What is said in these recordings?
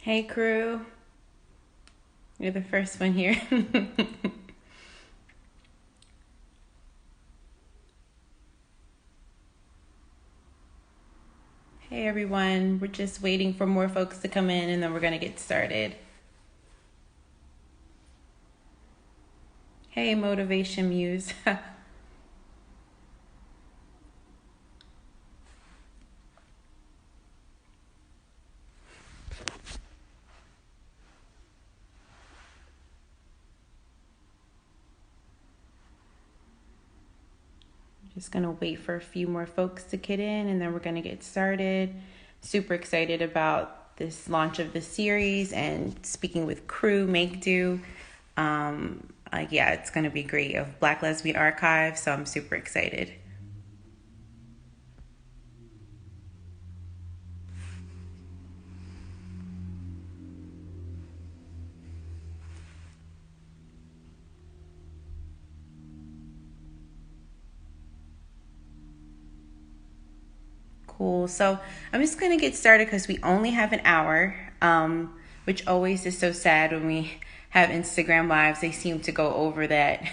Hey, Kru. You're the first one here. Hey, everyone. We're just waiting for more folks to come in and then we're going to get started. Hey, Motivation Muse. Just going to wait for a few more folks to get in and then we're going to get started. Super excited about this launch of the series and speaking with Kru Maekdo. Yeah, it's going to be great, of Black Lesbian Archives, so I'm super excited. Cool. So I'm just going to get started because we only have an hour, which always is so sad when we have Instagram lives. They seem to go over that.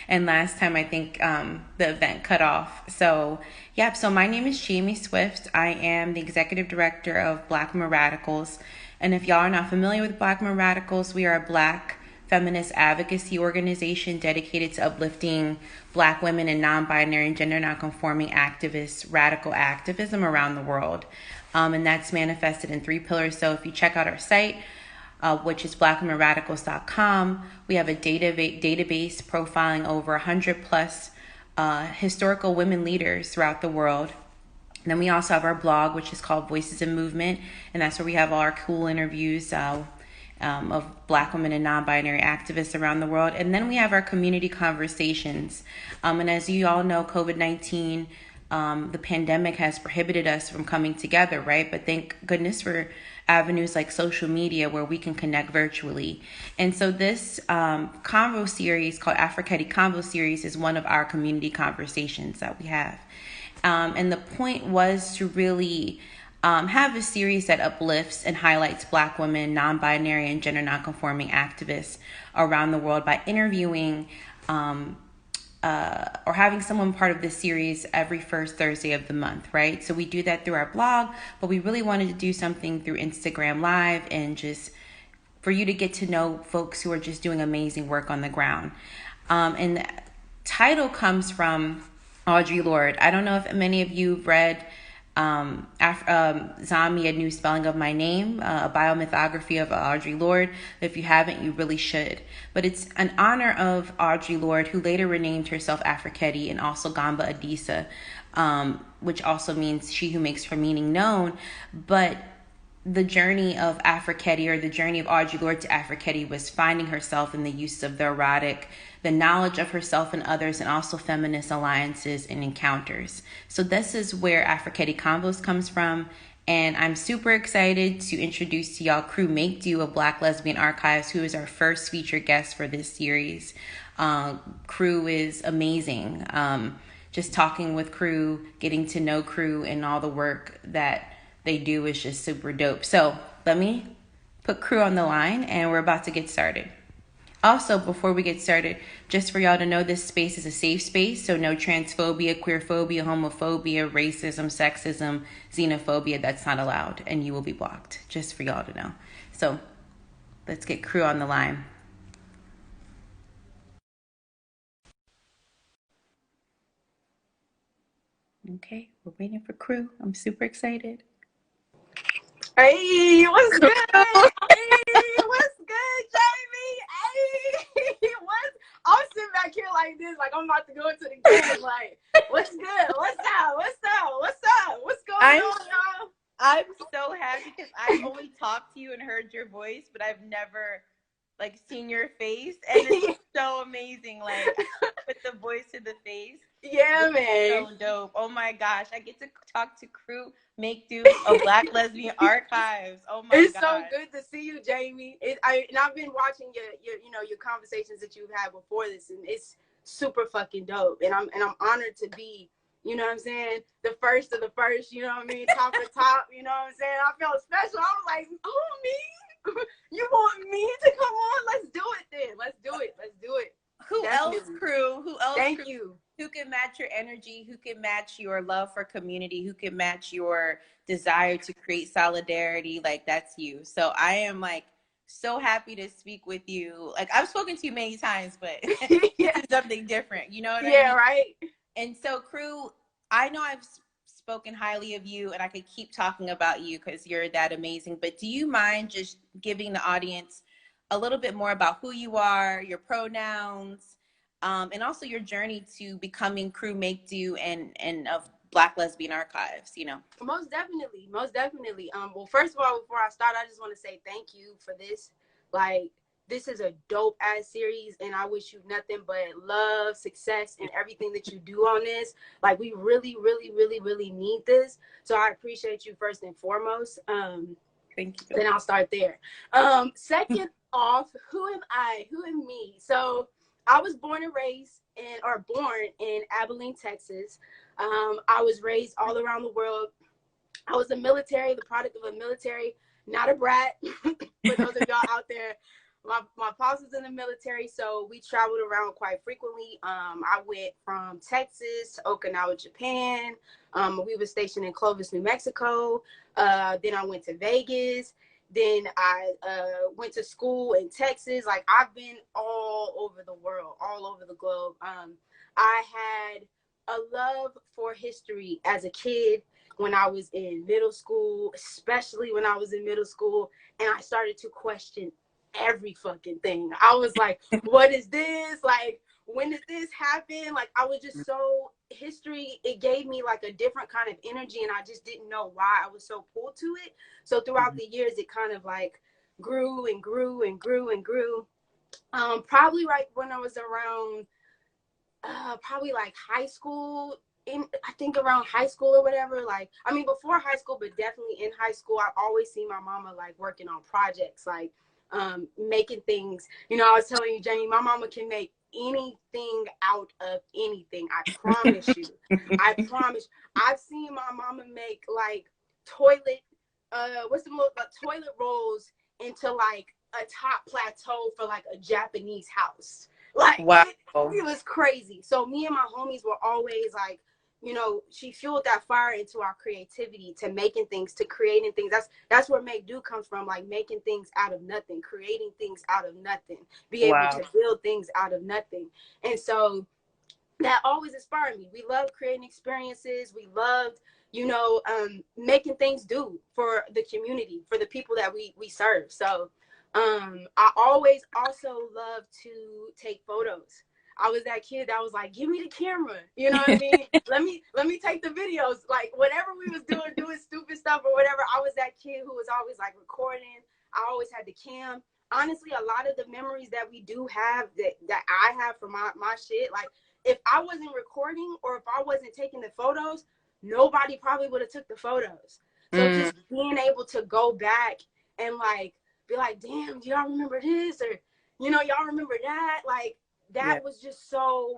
And last time, I think the event cut off. So, yeah. So my name is Jamie Swift. I am the executive director of Black Women Radicals. And if y'all are not familiar with Black Women Radicals, we are a Black feminist advocacy organization dedicated to uplifting Black women and non-binary and gender non-conforming activists, radical activism around the world. And that's manifested in three pillars. So if you check out our site, which is blackwomenradicals.com, we have a database profiling over 100 plus historical women leaders throughout the world. And then we also have our blog, which is called Voices in Movement, and that's where we have all our cool interviews of Black women and non-binary activists around the world. And then we have our community conversations. And as you all know, COVID-19, the pandemic has prohibited us from coming together, right? But thank goodness for avenues like social media where we can connect virtually. And so this convo series called Afrekete Convos series is one of our community conversations that we have. And the point was to really have a series that uplifts and highlights Black women, non-binary, and gender non-conforming activists around the world by interviewing or having someone part of this series every first Thursday of the month, right? So we do that through our blog, but we really wanted to do something through Instagram Live and just for you to get to know folks who are just doing amazing work on the ground. And the title comes from Audre Lorde. I don't know if many of you have read Zombie, A New Spelling of My Name, a biomythography of Audre Lorde. If you haven't, you really should. But it's an honor of Audre Lorde, who later renamed herself Afrekete and also Gamba Adisa, which also means she who makes her meaning known. But the journey of Afrekete, or the journey of Audre Lorde to Afrekete, was finding herself in the use of the erotic, the knowledge of herself and others, and also feminist alliances and encounters. So this is where Afrekete Convos comes from. And I'm super excited to introduce to y'all Kru Maekdo of Black Lesbian Archives, who is our first featured guest for this series. Kru is amazing. Just talking with Kru, getting to know Kru and all the work that they do is just super dope. So let me put Kru on the line and we're about to get started. Also, before we get started, just for y'all to know, this space is a safe space. So no transphobia, queerphobia, homophobia, racism, sexism, xenophobia. That's not allowed and you will be blocked, just for y'all to know. So let's get Kru on the line. Okay, we're waiting for Kru. I'm super excited. Hey, what's good? Hey, what's good, Jamie? Hey, what's? I'm sitting back here like this, like I'm about to go into the game. Like, what's good? What's up? What's up? What's up? What's going on, y'all? I'm so happy because I've only talked to you and heard your voice, but I've never seen your face, and it's so amazing. Like put the voice to the face. Yeah, man. So dope. Oh my gosh, I get to talk to Kru Maekdo of Black Lesbian Archives. Oh my It's gosh. so good to see you, Jamie. I've been watching your conversations that you've had before this, and it's super fucking dope. And I'm honored to be, you know what I'm saying, the first of the first, you know what I mean, top of the top, you know what I'm saying. I felt special. I was like, oh, me. You want me to come on? Let's do it then. Let's do it. Let's do it. Who Definitely. else, Kru? Who else? Thank Kru? you. Who can match your energy? Who can match your love for community? Who can match your desire to create solidarity? Like, that's you. So I am like so happy to speak with you. Like, I've spoken to you many times, but this is something different. You know what I mean? Yeah, right. And so, Kru, I know I've spoken highly of you, and I could keep talking about you because you're that amazing. But do you mind just giving the audience a little bit more about who you are, your pronouns, and also your journey to becoming Kru Maekdo and of Black Lesbian Archives? You know, most definitely, most definitely. Well, first of all, before I start, I just want to say thank you for this. Like, this is a dope ass series, and I wish you nothing but love, success, and everything that you do on this. Like, we really, really, really, really need this. So I appreciate you first and foremost. thank you. Then I'll start there. Second off, who am I? Who am me? So I was born in Abilene, Texas. I was raised all around the world. I was the product of a military, not a brat. For those of y'all out there, my pops was in the military, so we traveled around quite frequently. I went from Texas to Okinawa, Japan. We were stationed in Clovis, New Mexico. Then I went to Vegas. Then I went to school in Texas. Like, I've been all over the world, all over the globe. I had a love for history as a kid when I was in middle school, especially when I was in middle school, and I started to question every fucking thing. I was like, what is this? Like, when did this happen? Like, I was just so, history, it gave me like a different kind of energy, and I just didn't know why I was so pulled to it. So throughout the years, it kind of like grew and grew and grew and grew. Probably right when I was around probably like high school, I think around high school or whatever. Like, I mean, before high school, but definitely in high school, I always see my mama like working on projects, like making things. You know, I was telling you, Jamie, my mama can make anything out of anything. I promise you. I promise. I've seen my mama make like toilet toilet rolls into like a top plateau for like a Japanese house. Like, wow. It was crazy. So me and my homies were always like, you know, she fueled that fire into our creativity, to making things, to creating things. That's where make do comes from, like making things out of nothing, creating things out of nothing, be able to build things out of nothing. And so that always inspired me. We loved creating experiences. We loved, you know, making things do for the community, for the people that we serve. So I always also love to take photos. I was that kid that was like, give me the camera. You know what I mean? Let me take the videos. Like, whatever we was doing stupid stuff or whatever, I was that kid who was always like recording. I always had the cam. Honestly, a lot of the memories that we do have, that I have for my shit, like, if I wasn't recording or if I wasn't taking the photos, nobody probably would have took the photos. So just being able to go back and like be like, damn, do y'all remember this? Or, you know, y'all remember that? Like, that was just so,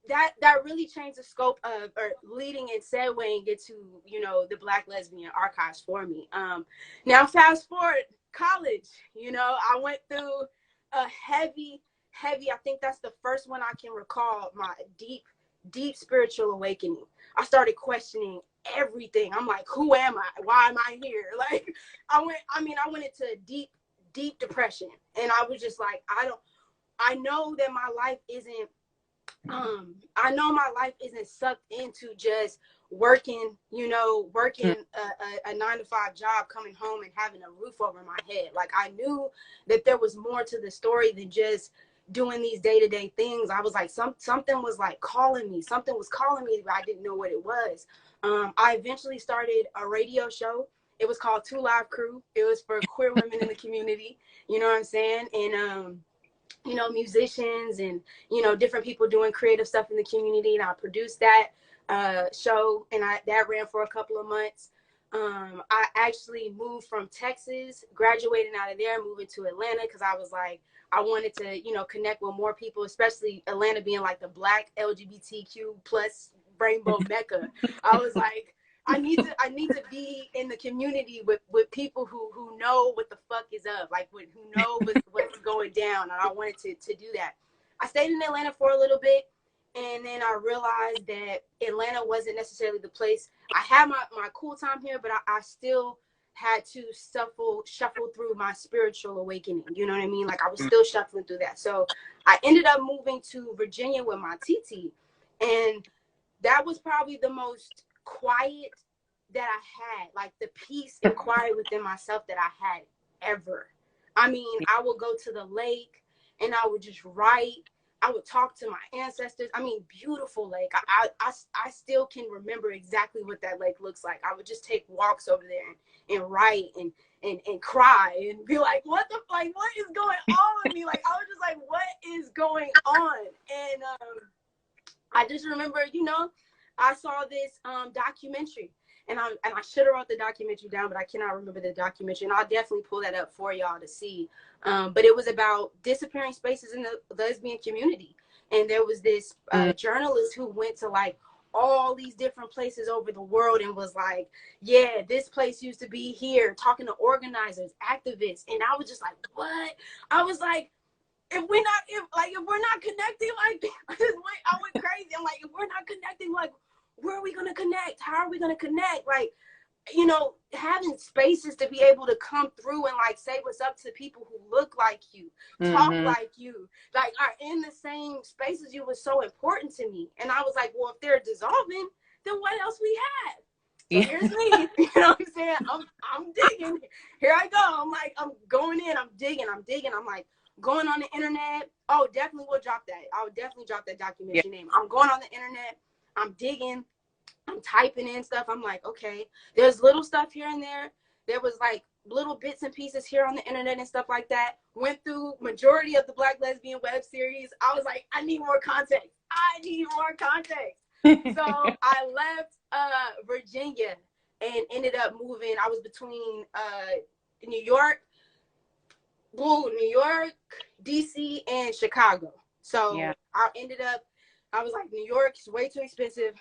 that really changed the scope of, or leading and segueing into, you know, the Black Lesbian Archives for me. Now fast forward, college, you know, I went through a heavy, I think that's the first one I can recall, my deep spiritual awakening. I started questioning everything. I'm like, who am I? Why am I here? Like, I went into deep depression, and I was just like, I know that my life isn't sucked into just working a 9-to-5 job, coming home and having a roof over my head. Like, I knew that there was more to the story than just doing these day-to-day things. I was like, something was like calling me. Something was calling me, but I didn't know what it was. I eventually started a radio show. It was called 2 Live Crew. It was for queer women in the community. You know what I'm saying? And you know, musicians and, you know, different people doing creative stuff in the community. And I produced that show, and that ran for a couple of months. I actually moved from Texas, graduating out of there, moving to Atlanta, because I was like, I wanted to, you know, connect with more people, especially Atlanta being like the Black LGBTQ plus rainbow mecca. I was like, I need to be in the community with people who know what the fuck is up, like who know what's going down, and I wanted to do that. I stayed in Atlanta for a little bit, and then I realized that Atlanta wasn't necessarily the place. I had my cool time here, but I still had to shuffle through my spiritual awakening. You know what I mean? Like I was still shuffling through that. So I ended up moving to Virginia with my TT, and that was probably the most quiet that I had, like the peace and quiet within myself that I had ever. I mean, I would go to the lake and I would just write. I would talk to my ancestors. I mean, beautiful lake. I still can remember exactly what that lake looks like. I would just take walks over there and write and cry and be like, what is going on with me? Like, I was just like, what is going on? And I just remember, I saw this documentary, and I should have wrote the documentary down, but I cannot remember the documentary, and I'll definitely pull that up for y'all to see. But it was about disappearing spaces in the lesbian community, and there was this journalist who went to like all these different places over the world and was like, yeah, this place used to be here, talking to organizers, activists, and I was just like, what? I was like, if we're not connecting, like I went crazy. I'm like, if we're not connecting, like, where are we gonna connect? How are we gonna connect? Like, having spaces to be able to come through and like say what's up to people who look like you, talk like you, like are in the same spaces you was so important to me. And I was like, well, if they're dissolving, then what else we have? So here's me, you know what I'm saying? I'm digging. Here I go. I'm like, I'm going in, I'm digging. I'm like, going on the internet. Oh, definitely will drop that. I would definitely drop that documentary name. I'm going on the internet. I'm digging. I'm typing in stuff. I'm like, okay, there's little stuff here and there. There was like little bits and pieces here on the internet and stuff like that. Went through majority of the Black Lesbian web series. I was like, I need more context. So I left Virginia and ended up moving. I was between New York, DC, and Chicago. So I was like, New York is way too expensive.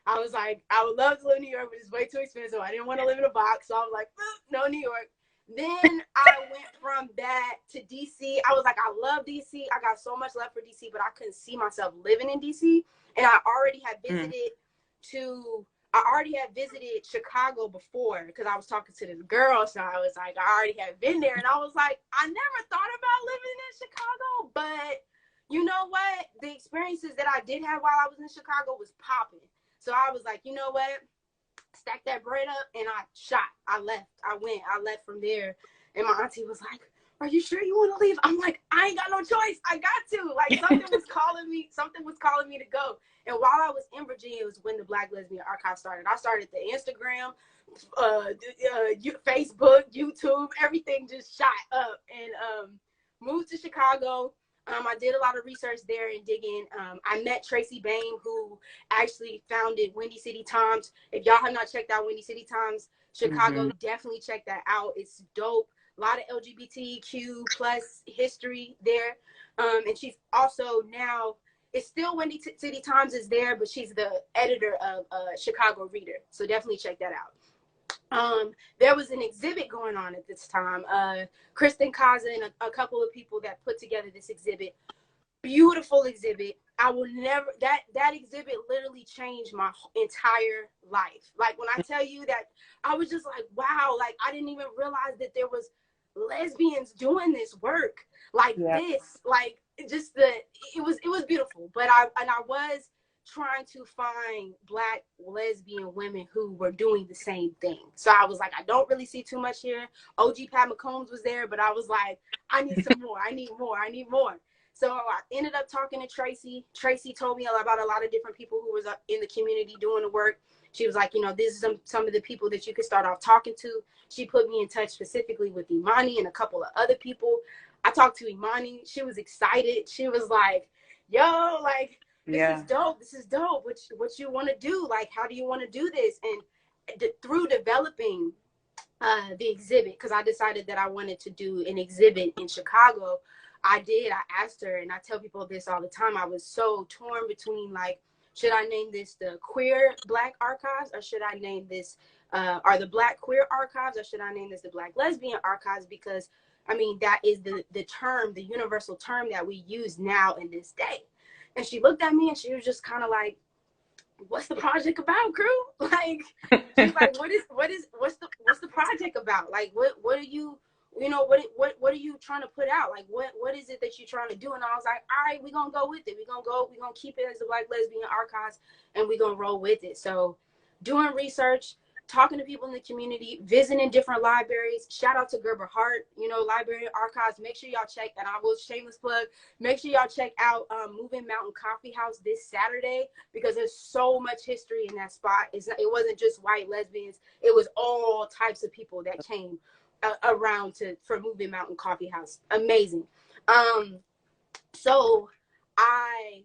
I was like, I would love to live in New York, but it's way too expensive. I didn't want to live in a box. So I was like, no, New York. Then I went from that to DC. I was like, I love DC. I got so much love for DC, but I couldn't see myself living in DC. And I already had visited Chicago before because I was talking to this girl. So I was like, I already had been there. And I was like, I never thought about living in Chicago. But you know what? The experiences that I did have while I was in Chicago was popping. So I was like, you know what? Stack that bread up, and I left from there. And my auntie was like, are you sure you want to leave? I'm like, I ain't got no choice. I got to. Like, something was calling me to go. And while I was in Virginia, it was when the Black Lesbian Archives started. I started the Instagram, Facebook, YouTube, everything just shot up. And moved to Chicago. I did a lot of research there and digging. I met Tracy Bain, who actually founded Windy City Times. If y'all have not checked out Windy City Times Chicago, definitely check that out. It's dope. A lot of LGBTQ plus history there. And she's also now, it's still Windy City Times is there, but she's the editor of Chicago Reader. So definitely check that out. There was an exhibit going on at this time. Kristen Kaza and a couple of people that put together this exhibit. Beautiful exhibit. I will never, that exhibit literally changed my entire life. Like, when I tell you that, I was just like, wow, like, I didn't even realize that there was lesbians doing this work like this. Like, just it was beautiful. But I was trying to find Black lesbian women who were doing the same thing. So I was like, I don't really see too much here. OG Pat McCombs was there, but I was like, I need some more. I need more. So I ended up talking to Tracy. Tracy told me about a lot of different people who was in the community doing the work. She was like, this is some of the people that you could start off talking to. She put me in touch specifically with Imani and a couple of other people. I talked to Imani. She was excited. She was like, yo, like, this is dope. What you want to do? Like, how do you want to do this? And through developing the exhibit, because I decided that I wanted to do an exhibit in Chicago, I asked her, and I tell people this all the time, I was so torn between like Should I name this the Queer Black Archives, or should I name this or the Black Queer Archives, or should I name this the Black Lesbian Archives? Because I mean, that is the term, the universal term that we use now in this day. And she looked at me and she was just kind of like, what's the project about, Kru? Like, she's like, what's the project about? Like, what are you, you know, what are you trying to put out? Like, what is it that you're trying to do? And I was like, all right, we're gonna go with it. We're gonna keep it as the Black Lesbian Archives, and we're gonna roll with it. So doing research, talking to people in the community, visiting different libraries. Shout out to Gerber Hart, you know, Library Archives. Make sure y'all check, and I will shameless plug, make sure y'all check out Moving Mountain Coffee House this Saturday, because there's so much history in that spot. It wasn't just white lesbians. It was all types of people that came around for Moving Mountain Coffee House. Amazing. So I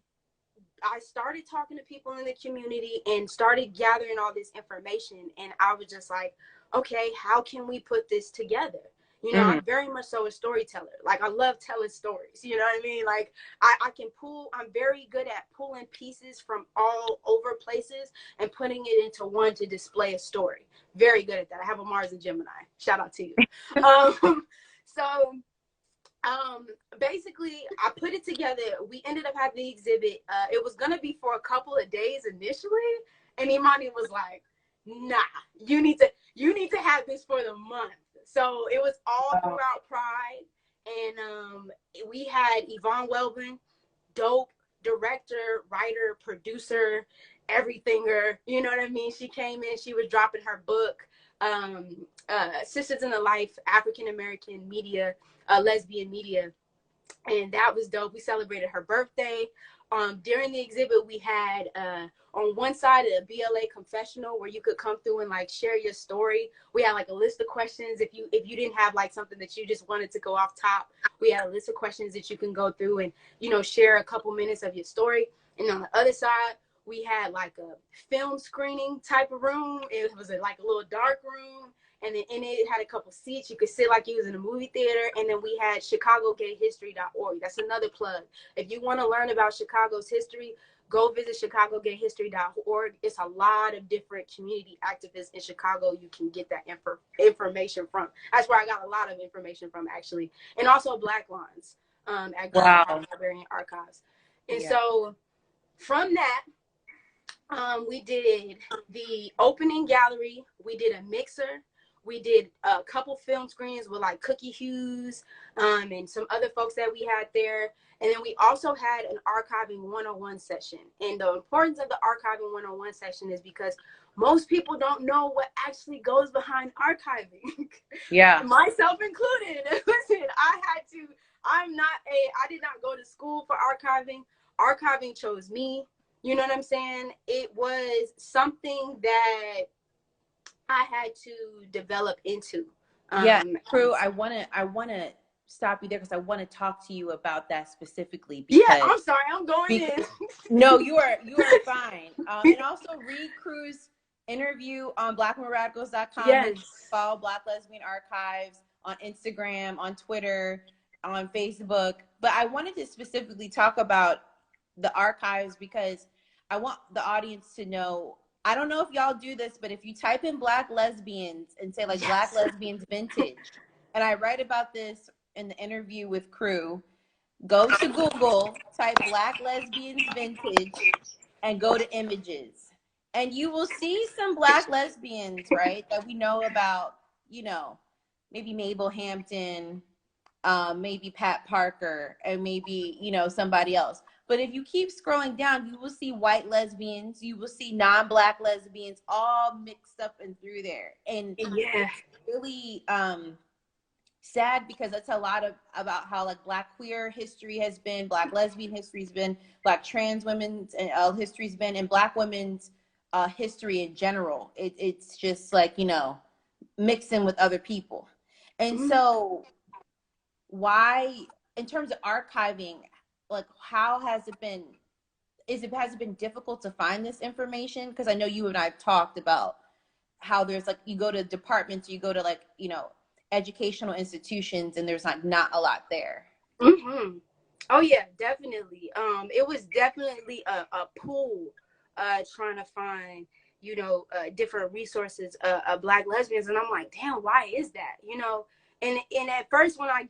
started talking to people in the community and started gathering all this information. And I was just like, okay, how can we put this together? You know, I'm very much so a storyteller. Like, I love telling stories. You know what I mean? Like, I'm very good at pulling pieces from all over places and putting it into one to display a story. Very good at that. I have a Mars and Gemini. Shout out to you. Basically, I put it together. We ended up having the exhibit. It was going to be for a couple of days initially. And Imani was like, nah, you need to have this for the month. So it was all throughout Pride. And we had Yvonne Welvin, dope director, writer, producer, everythinger. You know what I mean? She came in, she was dropping her book, Sisters in the Life, African American Media, Lesbian Media. And that was dope. We celebrated her birthday. During the exhibit, we had on one side a BLA confessional where you could come through and like share your story. We had like a list of questions. If you didn't have like something that you just wanted to go off top, we had a list of questions that you can go through and, you know, share a couple minutes of your story. And on the other side, we had like a film screening type of room. It was like a little dark room. And then in it had a couple seats. You could sit like you was in a movie theater. And then we had ChicagoGayHistory.org. That's another plug. If you want to learn about Chicago's history, go visit ChicagoGayHistory.org. It's a lot of different community activists in Chicago you can get that information from. That's where I got a lot of information from, actually. And also Black Lines at Gerber Librarian Archives. And so from that, we did the opening gallery. We did a mixer. We did a couple film screens with like Cookie Hughes and some other folks that we had there. And then we also had an archiving 101 session. And the importance of the archiving 101 session is because most people don't know what actually goes behind archiving. Yeah. Myself included. Listen, I did not go to school for archiving. Archiving chose me. You know what I'm saying? It was something that I had to develop into. Kru, I wanna stop you there because I want to talk to you about that specifically. Because, yeah, I'm sorry, I'm going in. No, you are fine. And also read Kru's interview on blackwomenradicals.com. Yes. Follow Black Lesbian Archives on Instagram, on Twitter, on Facebook. But I wanted to specifically talk about the archives because I want the audience to know. I don't know if y'all do this, but if you type in Black lesbians and say like Black lesbians vintage, and I write about this in the interview with Kru, go to Google, type Black lesbians vintage, and go to images. And you will see some Black lesbians, right, that we know about, you know, maybe Mabel Hampton, maybe Pat Parker, and maybe, you know, somebody else. But if you keep scrolling down, you will see white lesbians, you will see non-Black lesbians, all mixed up and through there. And it's really sad because that's a lot about how like Black queer history has been, Black lesbian history has been, Black trans women's history has been, and Black women's history in general. It's just like, you know, mixing with other people. And so why, in terms of archiving, like how has it been, has it been difficult to find this information? Because I know you and I have talked about how there's like, you go to departments, you go to like, you know, educational institutions, and there's not a lot there. Oh yeah, definitely. It was definitely a pool trying to find, you know, different resources of Black lesbians, and I'm like, damn, why is that? You know, and at first when I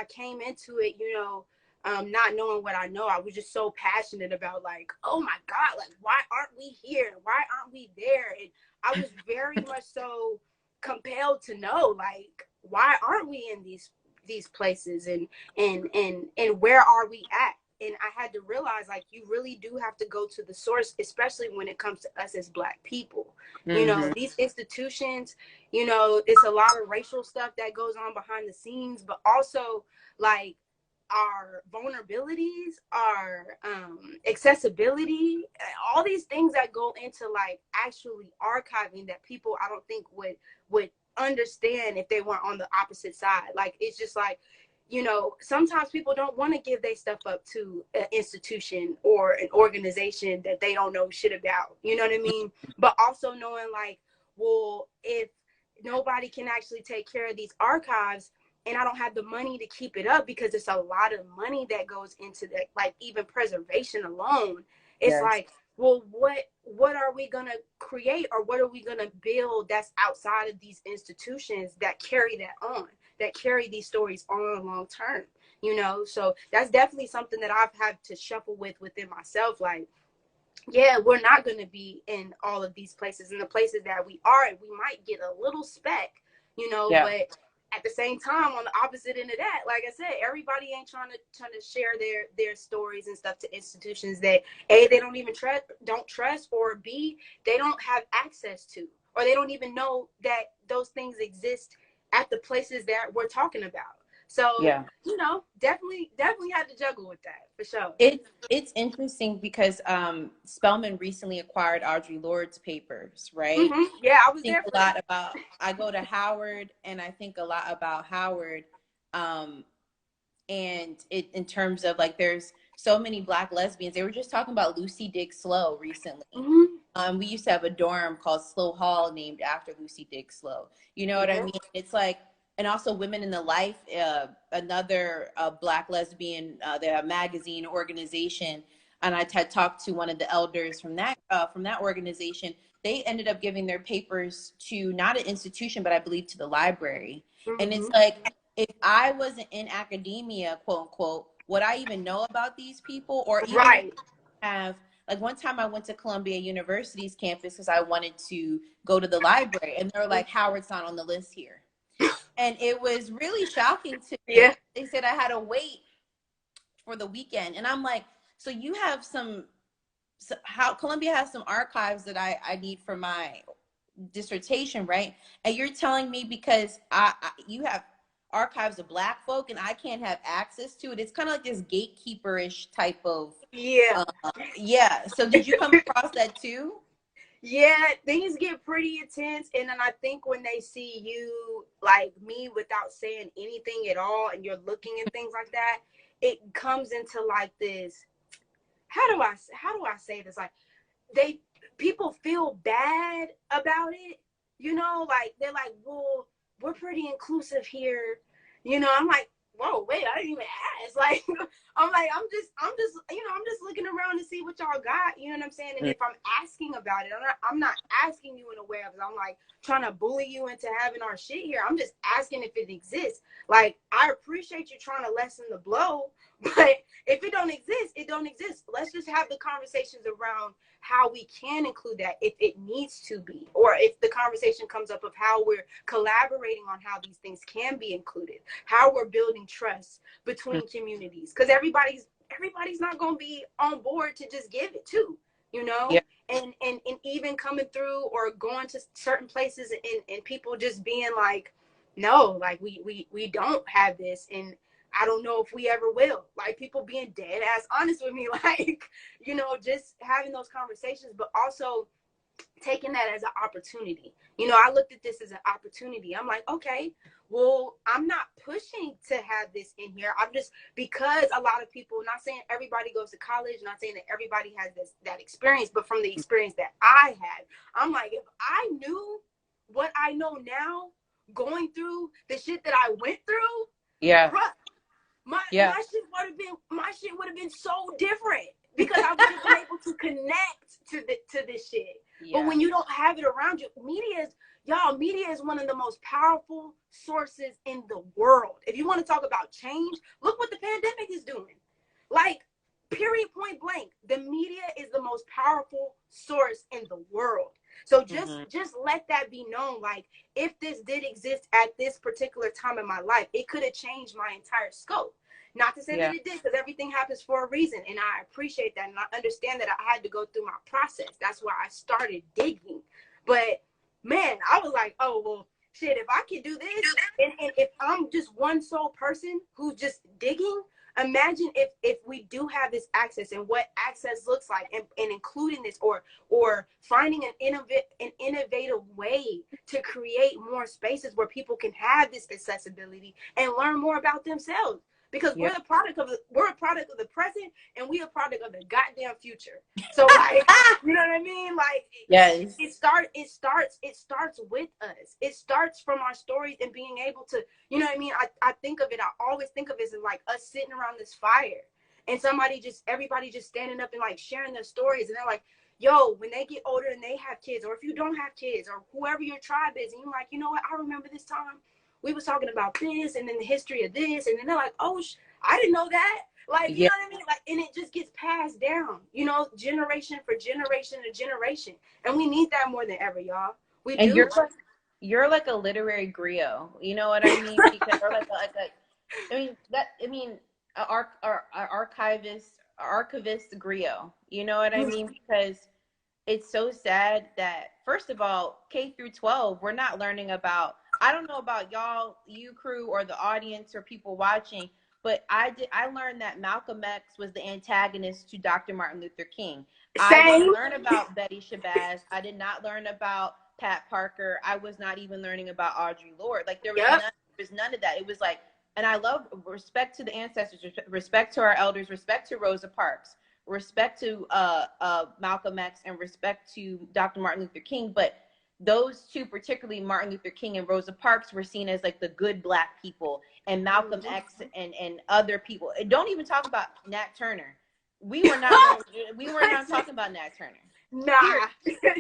came into it, you know, not knowing what I know, I was just so passionate about, like, oh my God, like, why aren't we here? Why aren't we there? And I was very much so compelled to know, like, why aren't we in these places, and where are we at? And I had to realize, like, you really do have to go to the source, especially when it comes to us as Black people. You know, these institutions, you know, it's a lot of racial stuff that goes on behind the scenes, but also, like, our vulnerabilities, our accessibility, all these things that go into, like, actually archiving that people, I don't think would understand if they weren't on the opposite side. Like, it's just like, you know, sometimes people don't want to give their stuff up to an institution or an organization that they don't know shit about. You know what I mean? But also knowing, like, well, if nobody can actually take care of these archives, and I don't have the money to keep it up, because it's a lot of money that goes into that, like, even preservation alone. It's Yes. like, well, what are we gonna create, or what are we gonna build that's outside of these institutions that carry that on, that carry these stories on long term, you know? So that's definitely something that I've had to shuffle within myself. Like, yeah, we're not going to be in all of these places. In the places that we are, we might get a little speck, you know, Yeah. but at the same time, on the opposite end of that, like I said, everybody ain't trying to share their stories and stuff to institutions that A, they don't even trust, or B, they don't have access to, or they don't even know that those things exist at the places that we're talking about. So, Yeah. you know, definitely had to juggle with that, for sure. It's interesting because Spelman recently acquired Audre Lorde's papers, right? Yeah, I was Think there for a lot that. about, I go to Howard, and I think a lot about Howard, and in terms of, like, there's so many Black lesbians. They were just talking about Lucy Dick Slow recently. We used to have a dorm called Slow Hall named after Lucy Dick Slow. You know what I mean? It's like, and also Women in the Life, another Black lesbian, their magazine organization, and I had talked to one of the elders from that organization. They ended up giving their papers to not an institution, but I believe to the library. And it's like, if I wasn't in academia, quote unquote, would I even know about these people? Or even if I have, like, one time I went to Columbia University's campus because I wanted to go to the library, and they were like, Howard's not on the list here. And it was really shocking to me. Yeah. They said I had to wait for the weekend. And I'm like, so you have how Columbia has some archives that I need for my dissertation, right? And you're telling me because you have archives of Black folk and I can't have access to it. It's kind of like this gatekeeperish type of yeah. So did you come across that too? Yeah, things get pretty intense, and then I think when they see you, like me, without saying anything at all, and you're looking and things like that, it comes into, like, this, how do I say this? Like, people feel bad about it, you know, like, they're like, well, we're pretty inclusive here, you know. I'm like, whoa, wait, I didn't even ask. Like, I'm just, you know, I'm just looking around to see what y'all got, you know what I'm saying? And if I'm asking about it, I'm not asking you in a way of, I'm like trying to bully you into having our shit here. I'm just asking if it exists. Like, I appreciate you trying to lessen the blow, but if it don't exist, it don't exist. Let's just have the conversations around how we can include that if it needs to be, or if the conversation comes up of how we're collaborating on how these things can be included, how we're building trust between communities, because everybody's not going to be on board to just give it to, you know. Yeah. And even coming through or going to certain places, and people just being like, no, like, we don't have this, and I don't know if we ever will. Like, people being dead ass honest with me, like, you know, just having those conversations, but also taking that as an opportunity. You know, I looked at this as an opportunity. I'm like, okay, well, I'm not pushing to have this in here. I'm just, because a lot of people, not saying everybody goes to college, not saying that everybody has that experience, but from the experience that I had, I'm like, if I knew what I know now, going through the shit that I went through, bruh, my shit would have been so different, because I would have been able to connect to this shit. Yeah. But when you don't have it around you, media is one of the most powerful sources in the world. If you want to talk about change, look what the pandemic is doing. Like, period, point blank, the media is the most powerful source in the world. So just let that be known. Like, if this did exist at this particular time in my life, it could have changed my entire scope. Not to say that it did, because everything happens for a reason. And I appreciate that. And I understand that I had to go through my process. That's why I started digging. But man, I was like, oh, well, shit, if I could do this, and if I'm just one sole person who's just digging, imagine if we do have this access and what access looks like, and including this or finding an innovative way to create more spaces where people can have this accessibility and learn more about themselves. Because we're a product of the present, and we a product of the goddamn future. So, like, you know what I mean? Like, yes, it starts with us. It starts from our stories and being able to, you know what I mean? I always think of it as like us sitting around this fire, and everybody just standing up and like sharing their stories, and they're like, yo, when they get older and they have kids, or if you don't have kids, or whoever your tribe is, and you're like, you know what? I remember this time we was talking about this, and then the history of this, and then they're like, oh, I didn't know that. Like, you know what I mean? Like, and it just gets passed down, you know, generation for generation to generation. And we need that more than ever, y'all. We and do. You're like a literary griot. You know what I mean? Because you're archivist griot. You know what I mean? Because it's so sad that, first of all, K through 12, we're not learning about, I don't know about y'all, you Kru, or the audience or people watching, but I learned that Malcolm X was the antagonist to Dr. Martin Luther King. Same. I didn't learn about Betty Shabazz. I did not learn about Pat Parker. I was not even learning about Audre Lorde. Like, there was none of that. It was like, and I love respect to the ancestors, respect to our elders, respect to Rosa Parks, respect to Malcolm X, and respect to Dr. Martin Luther King. But those two, particularly Martin Luther King and Rosa Parks, were seen as like the good Black people, and Malcolm X and other people. And don't even talk about Nat Turner. We were not talking about Nat Turner. Nah.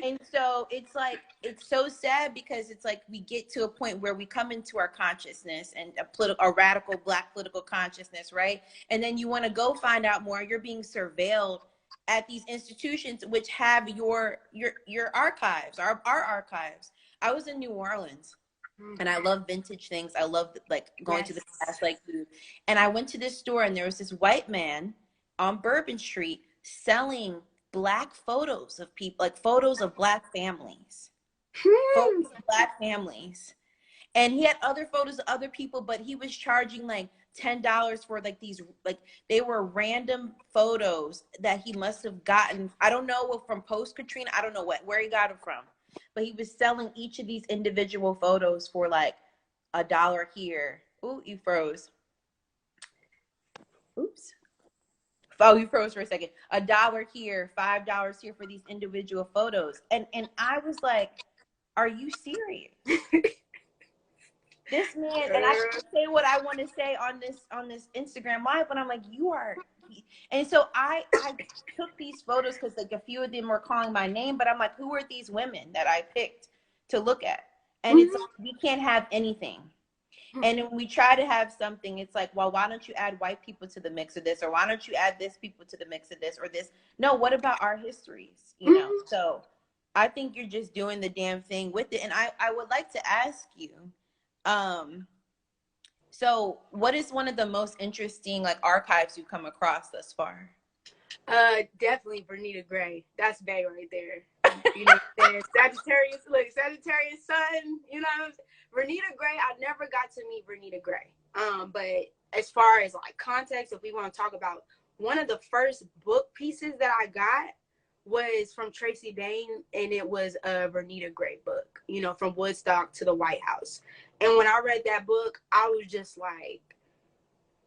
And so it's like, it's so sad, because it's like we get to a point where we come into our consciousness and a radical Black political consciousness, right? And then you want to go find out more. You're being surveilled at these institutions which have your archives, our archives. I was in New Orleans, and I love vintage things. I love like going to the past, like food. And I went to this store, and there was this white man on Bourbon Street selling Black photos of people, like photos of Black families, photos of Black families. And he had other photos of other people, but he was charging like $10 for like these, like they were random photos that he must have gotten. I don't know, from post Katrina. I don't know where he got them from, but he was selling each of these individual photos for like $1 here. Ooh, you froze. Oops. Oh, you froze for a second. $1 here, $5 here for these individual photos. And I was like, are you serious? This man, and I can say what I want to say on this Instagram Live, but I'm like, you are. And so I took these photos, because like a few of them were calling my name, but I'm like, who are these women that I picked to look at? And it's like, we can't have anything. And when we try to have something, it's like, well, why don't you add white people to the mix of this? Or why don't you add this people to the mix of this or this? No, what about our histories? You know? So I think you're just doing the damn thing with it. And I would like to ask you, so what is one of the most interesting like archives you've come across thus far? Definitely Vernita Gray. That's Bay right there. You know what I'm saying? Sagittarius sun, you know what I'm saying? Vernita Gray, I never got to meet Vernita Gray. But as far as like context, if we want to talk about, one of the first book pieces that I got was from Tracy Bain, and it was a Vernita Gray book, you know, from Woodstock to the White House. And when I read that book, I was just like,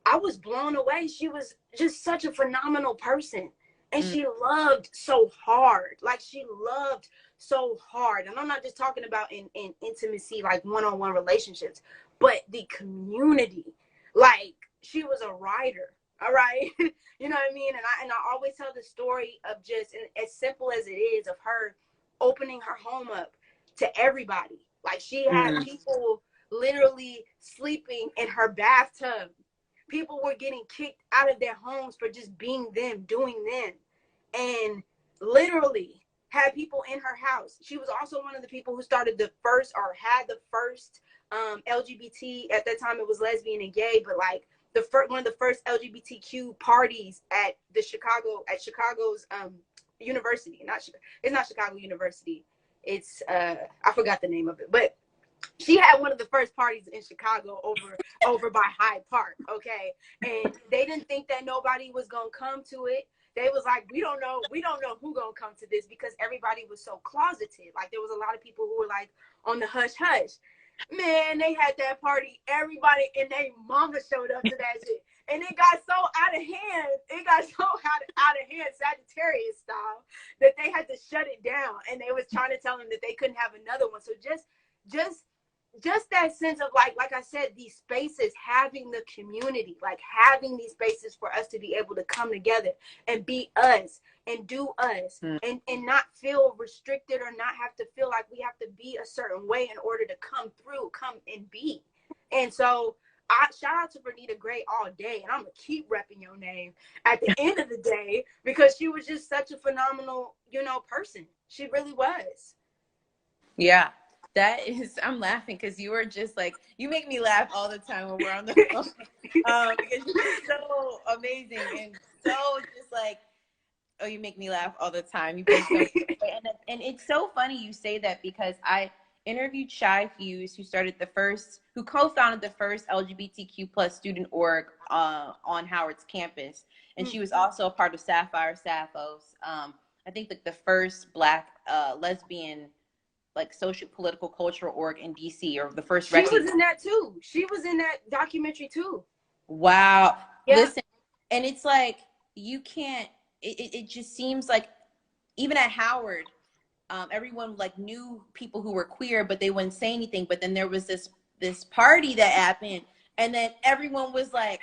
I was blown away. She was just such a phenomenal person. And she loved so hard. Like, she loved so hard. And I'm not just talking about in intimacy, like one-on-one relationships, but the community. Like, she was a writer. All right. You know what I mean? And I always tell the story of just, and as simple as it is, of her opening her home up to everybody. Like, she had people literally sleeping in her bathtub. People were getting kicked out of their homes for just being them, doing them. And literally had people in her house. She was also one of the people who started the first, or had the first, LGBT, at that time it was lesbian and gay, but like the first, one of the first LGBTQ parties at Chicago's university. It's not Chicago University. It's I forgot the name of it, but she had one of the first parties in Chicago over by Hyde Park. Okay, and they didn't think that nobody was gonna come to it. They was like, we don't know who gonna come to this, because everybody was so closeted. Like, there was a lot of people who were like on the hush hush. Man, they had that party. Everybody and their mama showed up to that shit. And it got so out of hand. It got so out of hand, Sagittarius style, that they had to shut it down. And they was trying to tell them that they couldn't have another one. So just just that sense of like I said, these spaces, having the community, like having these spaces for us to be able to come together and be us and do us, and not feel restricted, or not have to feel like we have to be a certain way in order to come and be. And so I shout out to Bernita Gray all day, and I'm gonna keep repping your name at the end of the day, because she was just such a phenomenal, person. She really was. Yeah, that is, I'm laughing because you were just like, you make me laugh all the time when we're on the phone, because you're just so amazing and so just like, oh, you make me laugh all the time. You bring so much joy. And it's so funny you say that, because I interviewed Shy Fuse, who co-founded the first LGBTQ plus student org on Howard's campus, and she was also a part of Sapphire Sappho's. I think like the first Black lesbian like social political cultural org in DC, or the first. She was in that too. She was in that documentary too. Wow. Yeah. Listen, and it's like, you can't, it just seems like even at Howard, everyone like knew people who were queer, but they wouldn't say anything. But then there was this party that happened, and then everyone was like,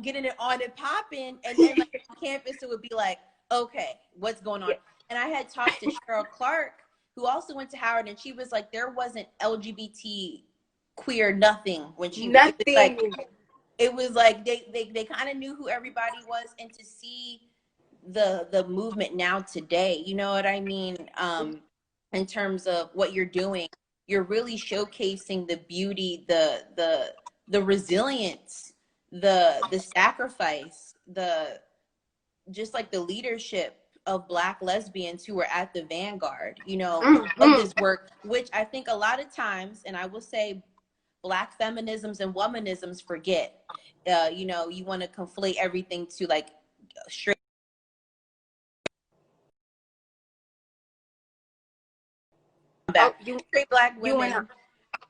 getting it on and popping, and then like on campus it would be like, okay, what's going on? And I had talked to Cheryl Clark, who also went to Howard, and she was like, there wasn't LGBT queer nothing when she nothing. It was like they kind of knew who everybody was. And to see the movement now today, you know what I mean, in terms of what you're doing, you're really showcasing the beauty, the resilience, the sacrifice, the just like the leadership of Black lesbians who were at the vanguard, of this work, which I think a lot of times, and I will say Black feminisms and womanisms forget. You want to conflate everything to like straight back. Straight Black women.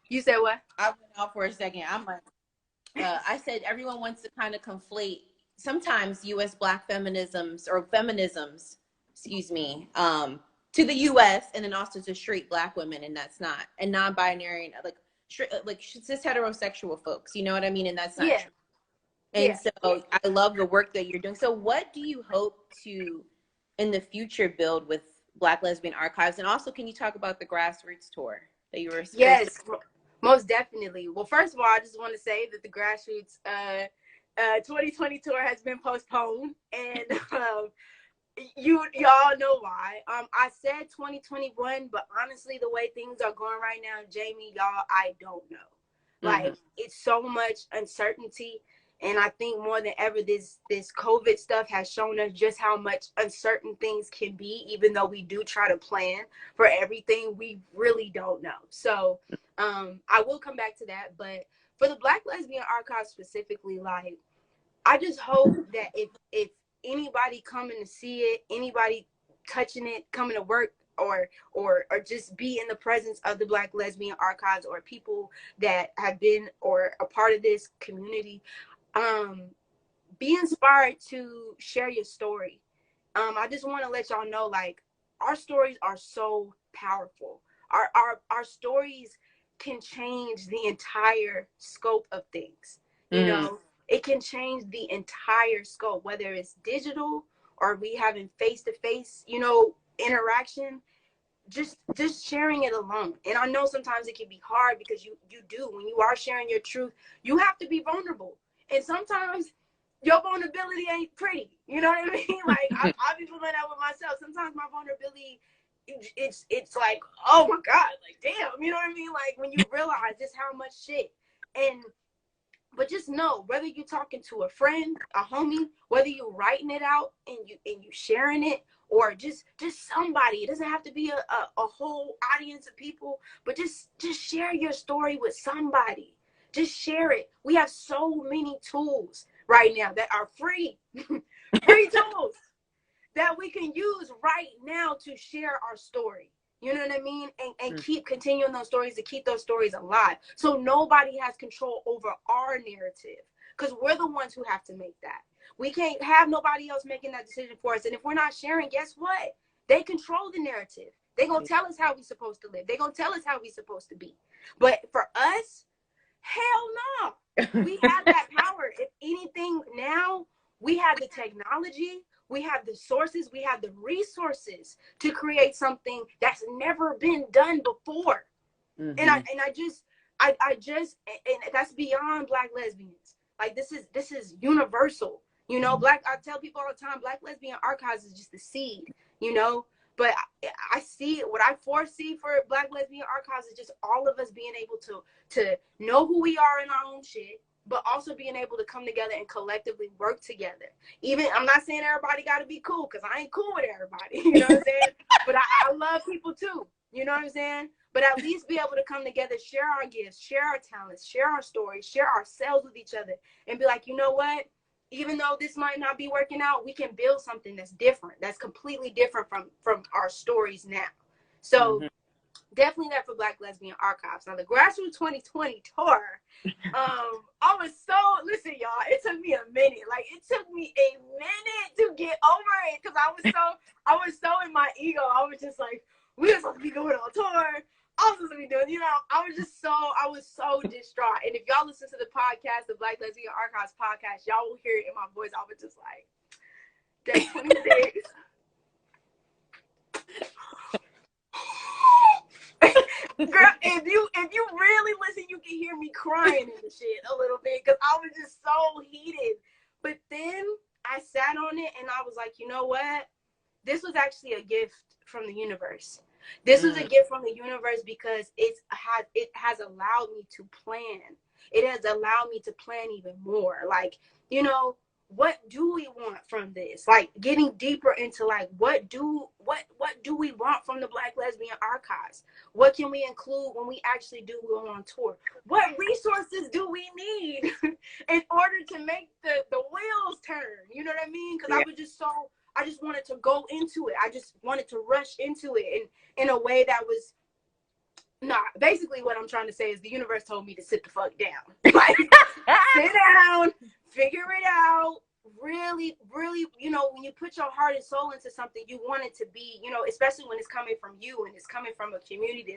You said what? I went off for a second. I'm like, I said everyone wants to kind of conflate sometimes U.S. Black feminisms or feminisms, excuse me, to the U.S. and then also to straight Black women, and that's not, and non-binary, and like cis heterosexual folks, you know what I mean, and that's not true. And so I love the work that you're doing. So what do you hope to in the future build with Black Lesbian Archives? And also, can you talk about the grassroots tour that you were supposed to? Most definitely. Well, first of all, I just want to say that the grassroots 2020 tour has been postponed, and y'all know why. I said 2021, but honestly, the way things are going right now, Jamie, y'all, I don't know. Like, it's so much uncertainty. And I think more than ever, this COVID stuff has shown us just how much uncertain things can be. Even though we do try to plan for everything, we really don't know. So I will come back to that. But for the Black Lesbian Archive specifically, like, I just hope that if anybody coming to see it, anybody touching it, coming to work, or just be in the presence of the Black Lesbian Archives, or people that have been or a part of this community, be inspired to share your story. I just want to let y'all know, like, our stories are so powerful. Our stories can change the entire scope of things, you know? it can change the entire scope, whether it's digital or we having face-to-face, you know, interaction. Just sharing it alone. And I know sometimes it can be hard because you do, when you are sharing your truth, you have to be vulnerable. And sometimes your vulnerability ain't pretty. You know what I mean? Like I've been feeling that with myself. Sometimes my vulnerability, it's like, oh my God, like damn, you know what I mean? Like when you realize just how much shit. And but just know, whether you're talking to a friend, a homie, whether you're writing it out and you sharing it, or just somebody. It doesn't have to be a whole audience of people, but just share your story with somebody. Just share it. We have so many tools right now that are free, free tools that we can use right now to share our story. You know what I mean? And keep continuing those stories, to keep those stories alive. So nobody has control over our narrative, because we're the ones who have to make that. We can't have nobody else making that decision for us. And if we're not sharing, guess what? They control the narrative. They're going to tell us how we're supposed to live. They're going to tell us how we're supposed to be. But for us, hell no. We have that power. If anything, now we have the technology, we have the sources, we have the resources to create something that's never been done before. And I just and that's beyond Black lesbians. Like this is universal. You know, I tell people all the time, Black Lesbian Archives is just the seed, you know. But I see, what I foresee for Black Lesbian Archives is just all of us being able to know who we are in our own shit, but also being able to come together and collectively work together. Even, I'm not saying everybody got to be cool, because I ain't cool with everybody, you know what I'm saying? But I love people too, you know what I'm saying? But at least be able to come together, share our gifts, share our talents, share our stories, share ourselves with each other, and be like, you know what? Even though this might not be working out, we can build something that's different, that's completely different from our stories now. So definitely that for Black Lesbian Archives. Now the Grassroots 2020 tour, I was so, listen y'all, it took me a minute. Like it took me a minute to get over it, because I was so in my ego. I was just like, we're supposed to be going on tour. I was supposed to be doing, you know, I was so distraught. And if y'all listen to the podcast, the Black Lesbian Archives podcast, y'all will hear it in my voice. I was just like, day 26. Girl, if you really listen, you can hear me crying and shit a little bit, because I was just so heated. But then I sat on it and I was like, you know what? This was actually a gift from the universe. This was a gift from the universe, because it has allowed me to plan. It has allowed me to plan even more. Like, you know, what do we want from this? Like getting deeper into like what do we want from the Black Lesbian Archives? What can we include when we actually do go on tour? What resources do we need in order to make the wheels turn? You know what I mean? Because I just wanted to go into it. I just wanted to rush into it in a way that was basically what I'm trying to say is the universe told me to sit the fuck down. Like, sit down, figure it out. Really, really, you know, when you put your heart and soul into something, you want it to be, you know, especially when it's coming from you and it's coming from a community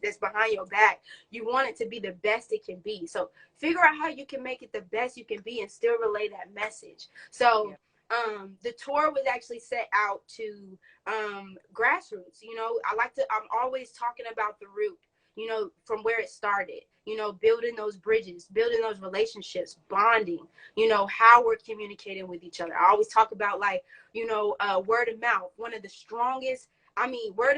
that's behind your back. You want it to be the best it can be. So figure out how you can make it the best you can be and still relay that message. So the tour was actually set out to grassroots. You know, I'm always talking about the root, you know, from where it started, you know, building those bridges, building those relationships, bonding, you know, how we're communicating with each other. I always talk about, like, you know, word of mouth, word of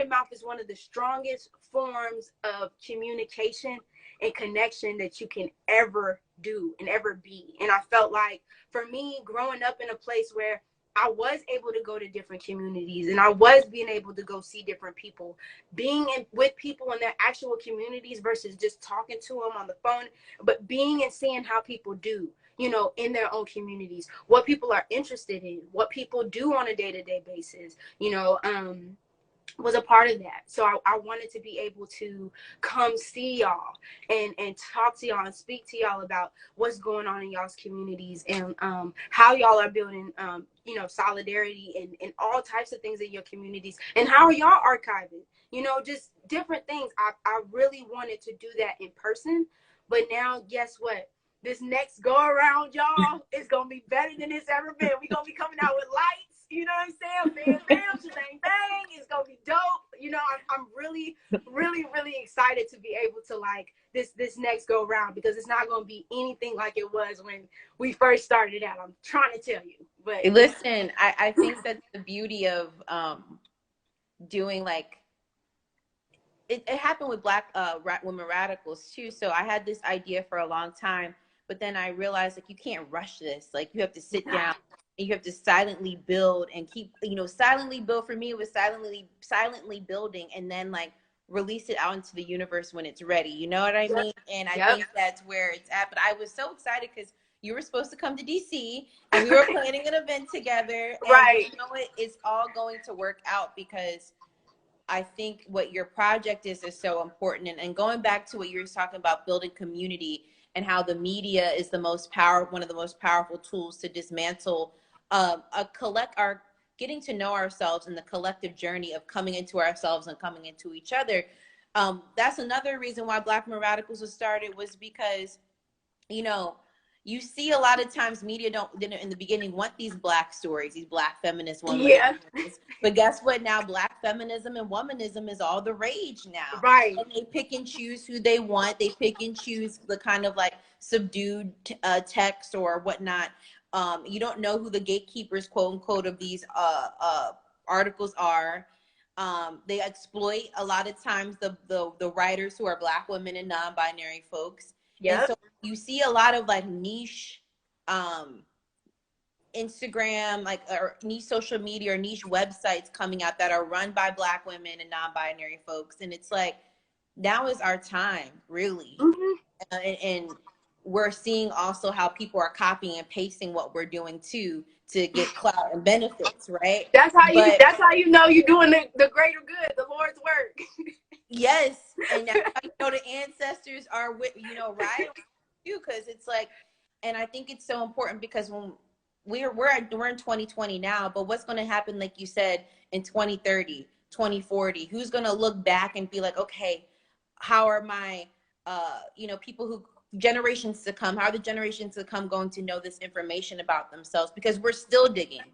mouth is one of the strongest forms of communication and connection that you can ever do and ever be. And I felt like for me, growing up in a place where I was able to go to different communities and I was being able to go see different people, being with people in their actual communities versus just talking to them on the phone, but being and seeing how people do, you know, in their own communities, what people are interested in, what people do on a day-to-day basis, you know, was a part of that. So I wanted to be able to come see y'all and talk to y'all and speak to y'all about what's going on in y'all's communities and how y'all are building, you know, solidarity and all types of things in your communities, and how are y'all archiving, you know, just different things. I really wanted to do that in person, but now guess what? this next go around, y'all, is gonna be better than it's ever been. We're gonna be coming out with lights, you know what I'm saying? Bam, bam, shebang, bang. It's gonna be dope. You know, I'm really, really, really excited to be able to like this next go around, because it's not gonna be anything like it was when we first started out. I'm trying to tell you. But listen, I think that's the beauty of doing like it happened with Black women radicals too. So I had this idea for a long time, but then I realized like you can't rush this. Like you have to sit down and you have to silently build and keep, silently build. For me, it was silently building and then like release it out into the universe when it's ready. You know what I mean? And I think that's where it's at. But I was so excited because you were supposed to come to DC and we were planning an event together. And right. you know what? It's all going to work out because I think what your project is so important. And going back to what you were talking about, building community and how the media is one of the most powerful tools to dismantle our getting to know ourselves and the collective journey of coming into ourselves and coming into each other. That's another reason why Black Women Radicals was started, was because, you see a lot of times media didn't in the beginning want these Black stories, these Black feminist women. Yeah. But guess what? Now Black feminism and womanism is all the rage now. Right. And they pick and choose who they want. They pick and choose the kind of like subdued text or whatnot. You don't know who the gatekeepers, quote unquote, of these articles are. They exploit a lot of times the writers who are Black women and non-binary folks. Yeah. And so you see a lot of like niche Instagram, like, or niche social media or niche websites coming out that are run by Black women and non-binary folks. And it's like, now is our time, really. Mm-hmm. And we're seeing also how people are copying and pasting what we're doing too to get clout and benefits, right? That's how you know you're doing the greater good, the Lord's work. Yes, and that's how the ancestors are with right too, because it's like, and I think it's so important because when we're in 2020 now, but what's going to happen, like you said, in 2030, 2040? Who's going to look back and be like, okay, how are my people who generations to come, how are the generations to come going to know this information about themselves? Because we're still digging.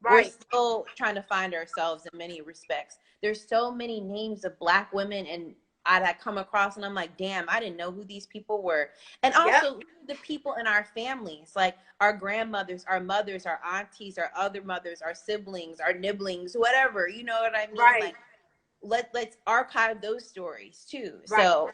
Right. We're still trying to find ourselves in many respects. There's so many names of Black women and I come across and I'm like, damn, I didn't know who these people were. And also the people in our families, like our grandmothers, our mothers, our aunties, our other mothers, our siblings, our nibblings, whatever, you know what I mean? Right. Like let's archive those stories too. Right. So